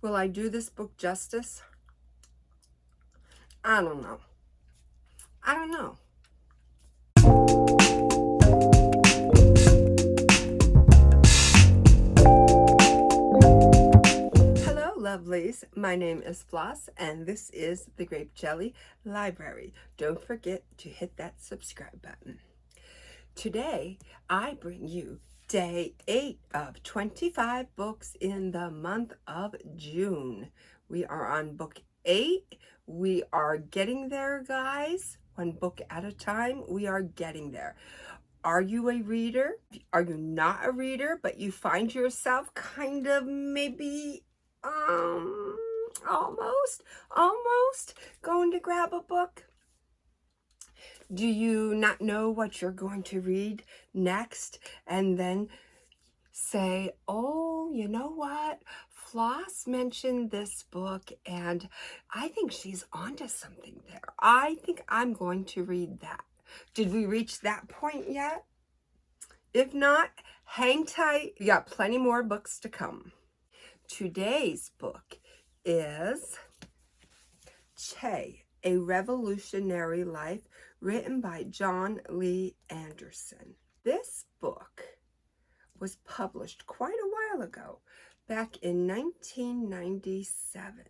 Will I do this book justice? I don't know. I don't know. Hello, lovelies. My name is Floss, and this is the Grape Jelly Library. Don't forget to hit that subscribe button. Today, I bring you day 8 of 25 books in the month of June. We are on book 8. We are getting there, guys. One book at a time, we are getting there. Are you a reader? Are you not a reader, but you find yourself kind of maybe almost going to grab a book? Do you not know what you're going to read next? And then say, oh, you know what? Floss mentioned this book and I think she's onto something there. I think I'm going to read that. Did we reach that point yet? If not, hang tight. You got plenty more books to come. Today's book is Che, A Revolutionary Life, written by Jon Lee Anderson. This book was published quite a while ago, back in 1997.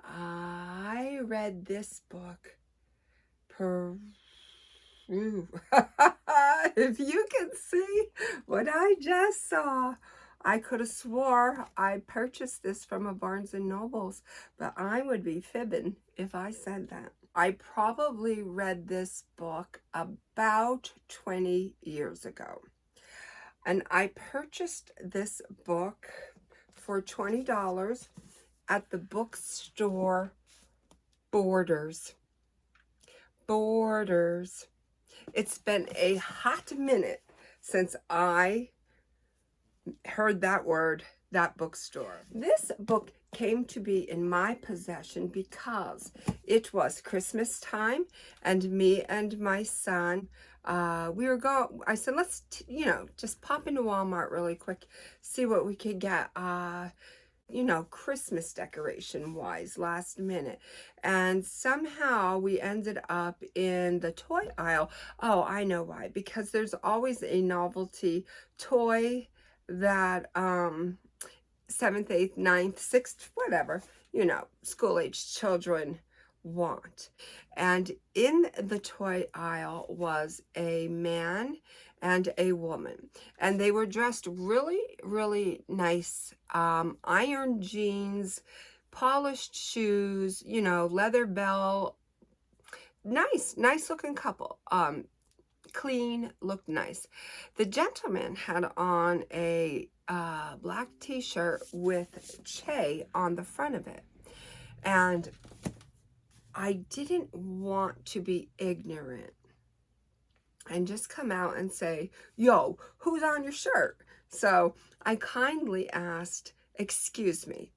I read this book if you can see what I just saw, I could have swore I purchased this from a Barnes & Noble's, but I would be fibbing if I said that. I probably read this book about 20 years ago. And I purchased this book for $20 at the bookstore Borders. It's been a hot minute since I heard that word, that bookstore. This book came to be in my possession because it was Christmas time and me and my son, we were going, I said, let's, just pop into Walmart really quick, see what we could get, Christmas decoration wise last minute. And somehow we ended up in the toy aisle. Oh, I know why. Because there's always a novelty toy that 7th, 8th, 9th, 6th, whatever, school-aged children want. And in the toy aisle was a man and a woman, and they were dressed really, really nice. Iron jeans, polished shoes, leather belt. Nice looking couple. Clean, looked nice. The gentleman had on a black t-shirt with Che on the front of it. And I didn't want to be ignorant and just come out and say, yo, who's on your shirt? So I kindly asked, excuse me,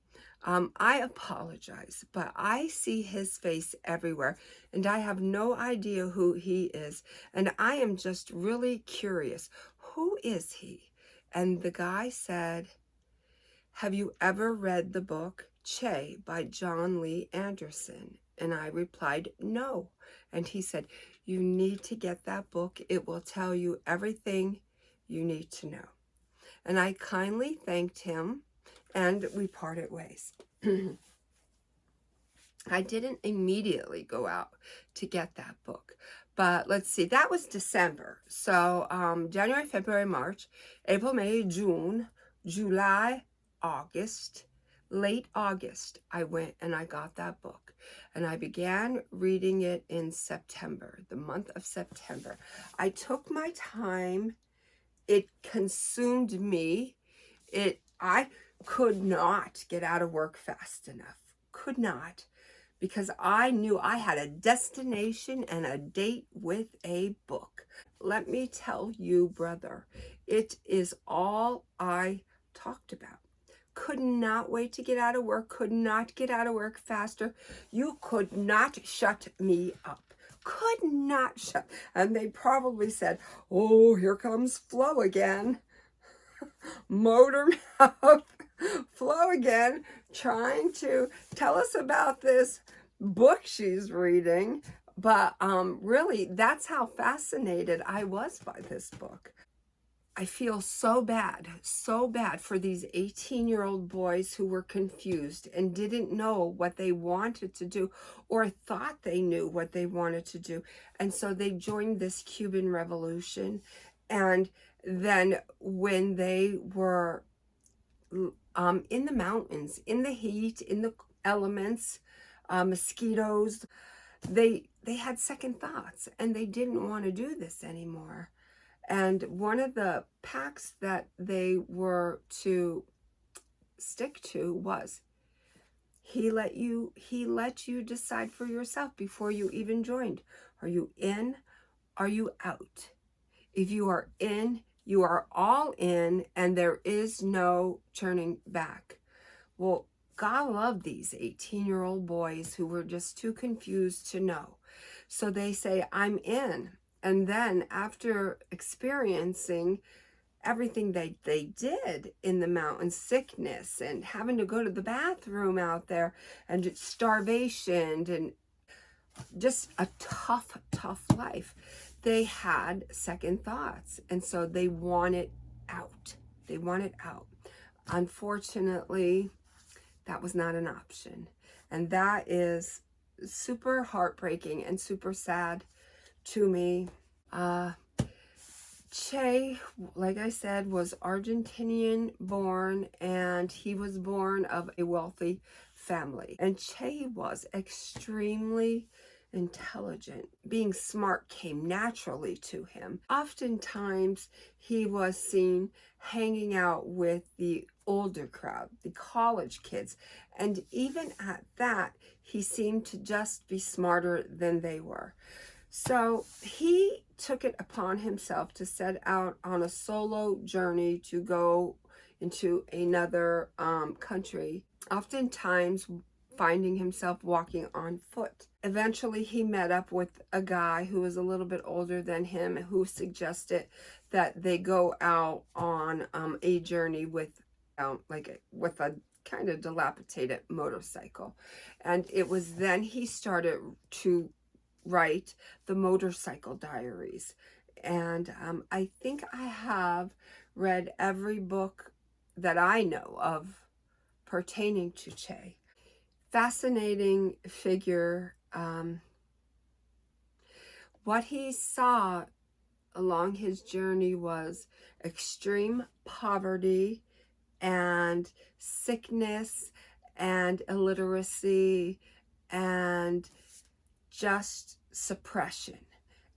I apologize, but I see his face everywhere and I have no idea who he is. And I am just really curious. Who is he? And the guy said, have you ever read the book Che by Jon Lee Anderson? And I replied, no. And he said, you need to get that book. It will tell you everything you need to know. And I kindly thanked him and we parted ways. I didn't immediately go out to get that book. But let's see, that was December. So January, February, March, April, May, June, July, August, late August, I went and I got that book. And I began reading it in September, the month of September. I took my time. It consumed me. I could not get out of work fast enough. Could not. Because I knew I had a destination and a date with a book. Let me tell you, brother, it is all I talked about. Could not wait to get out of work, could not get out of work faster. You could not shut me up. Could not shut. And they probably said, oh, here comes Flo again. Motor mouth. Flo again, trying to tell us about this book she's reading. But really, that's how fascinated I was by this book. I feel so bad for these 18-year-old boys who were confused and didn't know what they wanted to do or thought they knew what they wanted to do. And so they joined this Cuban Revolution. And then when they were in the mountains, in the heat, in the elements, mosquitoes, they had second thoughts and they didn't want to do this anymore. And one of the pacts that they were to stick to was he let you decide for yourself before you even joined. Are you in? Are you out? If you are in, you are all in, and there is no turning back. Well, God loved these 18-year-old boys who were just too confused to know. So they say, I'm in. And then after experiencing everything they did in the mountains, sickness and having to go to the bathroom out there and starvation and just a tough life, they had second thoughts. And so they wanted out. They wanted out. Unfortunately, that was not an option. And that is super heartbreaking and super sad to me. Che, like I said, was Argentinian born, and he was born of a wealthy family. And Che was extremely intelligent. Being smart came naturally to him. Oftentimes, he was seen hanging out with the older crowd, the college kids. And even at that, he seemed to just be smarter than they were. So he took it upon himself to set out on a solo journey to go into another country, oftentimes finding himself walking on foot. Eventually, he met up with a guy who was a little bit older than him who suggested that they go out on a journey with a kind of dilapidated motorcycle. And it was then he started to write the Motorcycle Diaries. And I think I have read every book that I know of pertaining to Che. Fascinating figure. What he saw along his journey was extreme poverty and sickness and illiteracy and just suppression.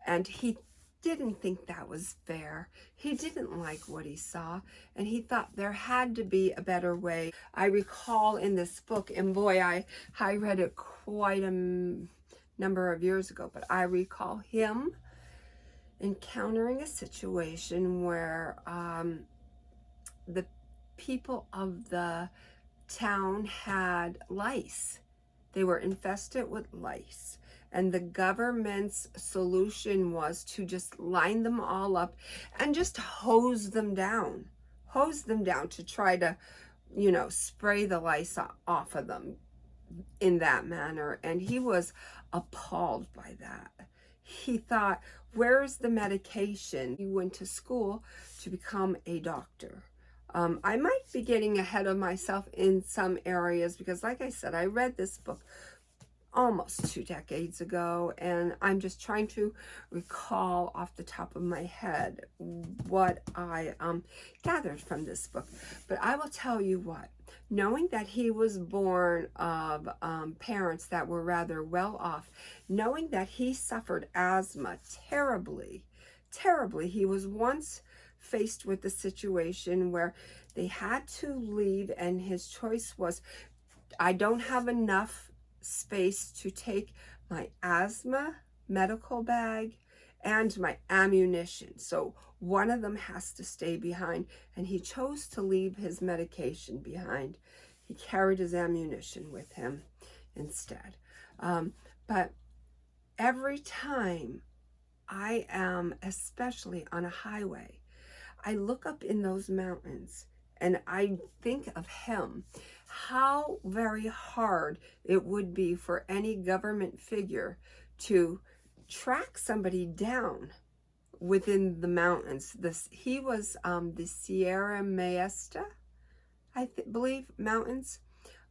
And he didn't think that was fair. He didn't like what he saw, and he thought there had to be a better way. I recall in this book, and boy, I read it quite a number of years ago, but I recall him encountering a situation where the people of the town had lice. They were infested with lice. And the government's solution was to just line them all up and just hose them down to try to, spray the lice off of them in that manner. And he was appalled by that. He thought, where's the medication? He went to school to become a doctor. I might be getting ahead of myself in some areas because, like I said, I read this book almost 2 decades ago, and I'm just trying to recall off the top of my head what I gathered from this book. But I will tell you what, knowing that he was born of parents that were rather well off, knowing that he suffered asthma terribly, he was once faced with the situation where they had to leave, and his choice was, I don't have enough space to take my asthma medical bag and my ammunition, so one of them has to stay behind. And he chose to leave his medication behind. He carried his ammunition with him instead. But every time I am, especially on a highway, I look up in those mountains And I think of him, how very hard it would be for any government figure to track somebody down within the mountains. He was the Sierra Maestra, believe, mountains,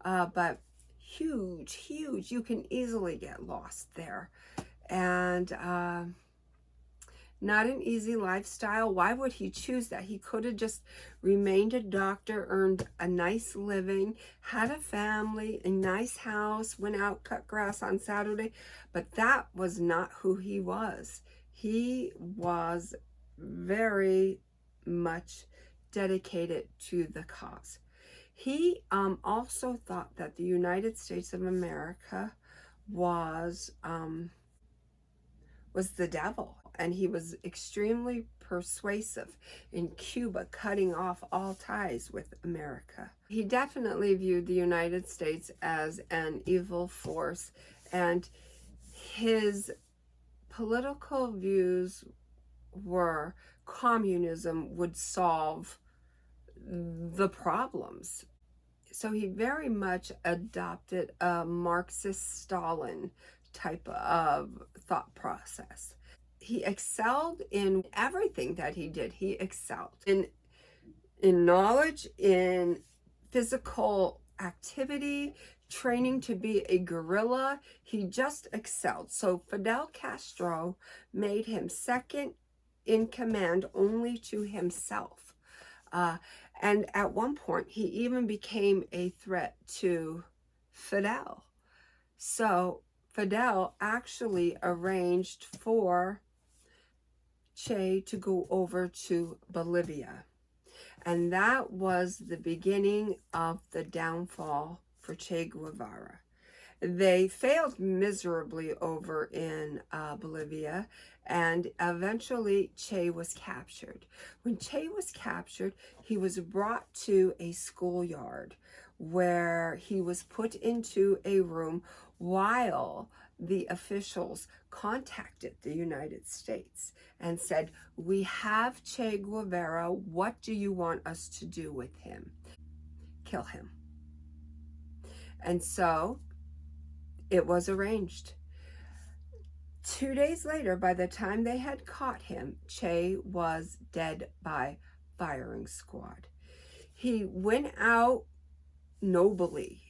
but huge, huge. You can easily get lost there, and not an easy lifestyle. Why would he choose that? He could have just remained a doctor, earned a nice living, had a family, a nice house, went out, cut grass on Saturday, but that was not who he was. He was very much dedicated to the cause. He also thought that the United States of America was the devil, and he was extremely persuasive in Cuba, cutting off all ties with America. He definitely viewed the United States as an evil force, and his political views were communism would solve the problems. So he very much adopted a Marxist-Stalin type of thought process. He excelled in everything that he did. He excelled in knowledge, in physical activity, training to be a guerrilla. He just excelled. So Fidel Castro made him second in command only to himself. And at one point, he even became a threat to Fidel. So Fidel actually arranged for Che to go over to Bolivia. And that was the beginning of the downfall for Che Guevara. They failed miserably over in Bolivia, and eventually Che was captured. When Che was captured, he was brought to a schoolyard where he was put into a room while the officials contacted the United States and said, "We have Che Guevara. What do you want us to do with him?" Kill him. And so it was arranged. 2 days later, by the time they had caught him, Che was dead by firing squad. He went out nobly.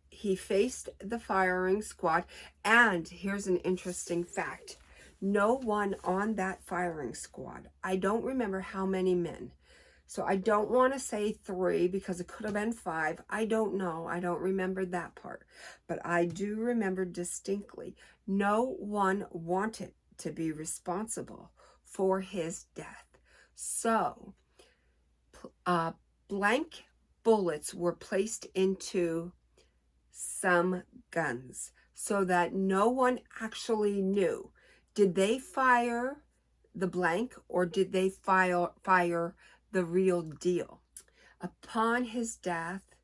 He faced the firing squad, and here's an interesting fact. No one on that firing squad, I don't remember how many men, so I don't want to say 3 because it could have been 5. I don't know. I don't remember that part. But I do remember distinctly, no one wanted to be responsible for his death. So blank bullets were placed into some guns so that no one actually knew. Did they fire the blank or did they fire the real deal? Upon his death,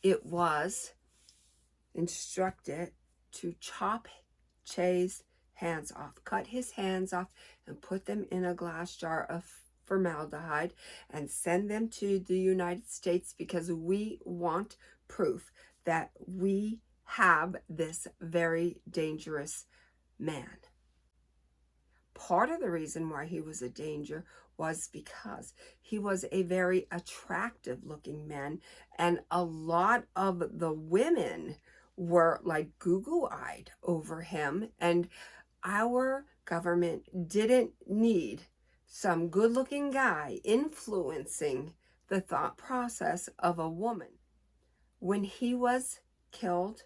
it was instructed to chop Che's hands off, cut his hands off, and put them in a glass jar of formaldehyde and send them to the United States because we want proof that we have this very dangerous man. Part of the reason why he was a danger was because he was a very attractive looking man, and a lot of the women were like goo-goo-eyed over him, and our government didn't need some good-looking guy influencing the thought process of a woman. When he was killed,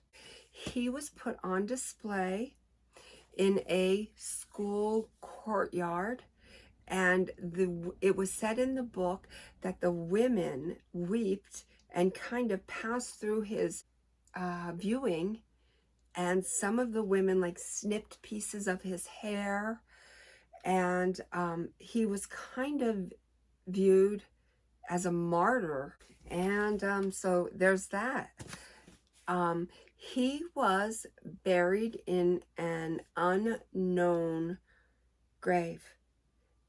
he was put on display in a school courtyard, and it was said in the book that the women wept and kind of passed through his viewing, and some of the women like snipped pieces of his hair, and he was kind of viewed as a martyr. And so there's that. He was buried in an unknown grave.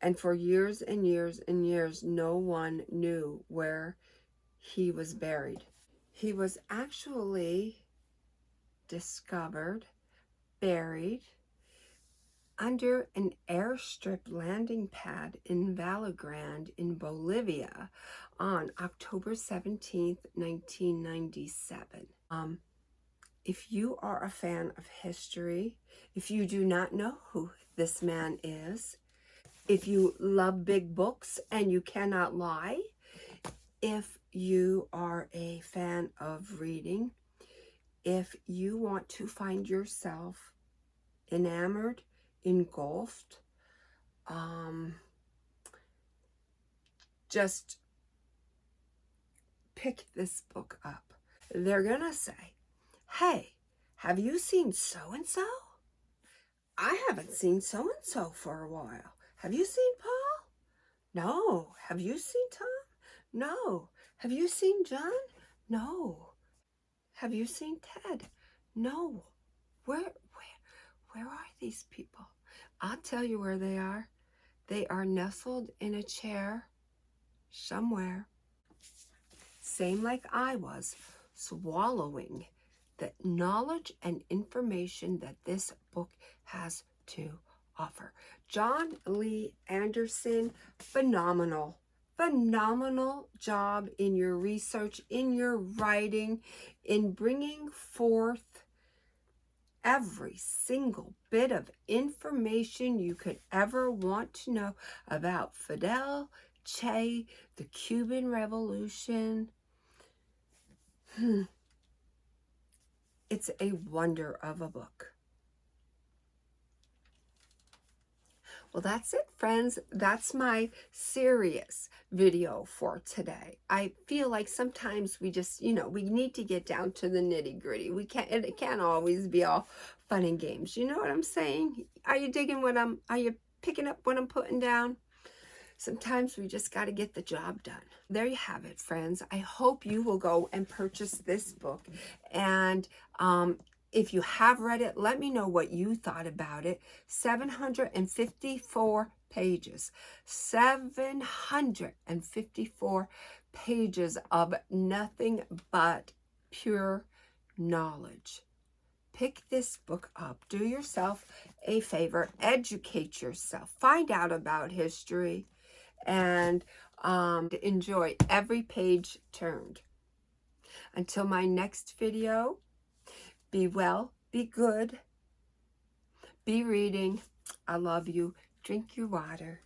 And for years and years and years, no one knew where he was buried. He was actually discovered buried under an airstrip landing pad in Vallegrande in Bolivia on October 17th, 1997. If you are a fan of history, if you do not know who this man is, if you love big books and you cannot lie, if you are a fan of reading, if you want to find yourself enamored, engulfed, just pick this book up. They're gonna say, hey, have you seen so-and-so? I haven't seen so-and-so for a while. Have you seen Paul? No. Have you seen Tom? No. Have you seen John? No. Have you seen Ted? No. Where are these people? I'll tell you where they are. They are nestled in a chair somewhere. Same like I was, swallowing the knowledge and information that this book has to offer. Jon Lee Anderson, phenomenal job in your research, in your writing, in bringing forth every single bit of information you could ever want to know about Fidel, Che, the Cuban Revolution. It's a wonder of a book. Well, that's it, friends. That's my serious video for today. I feel like sometimes we just, we need to get down to the nitty-gritty. It can't always be all fun and games. You know what I'm saying? Are you digging are you picking up what I'm putting down? Sometimes we just got to get the job done. There you have it, friends. I hope you will go and purchase this book. And if you have read it, let me know what you thought about it. 754 pages. 754 pages of nothing but pure knowledge. Pick this book up. Do yourself a favor. Educate yourself. Find out about history. And enjoy every page turned. Until my next video, be well, be good, be reading. I love you. Drink your water.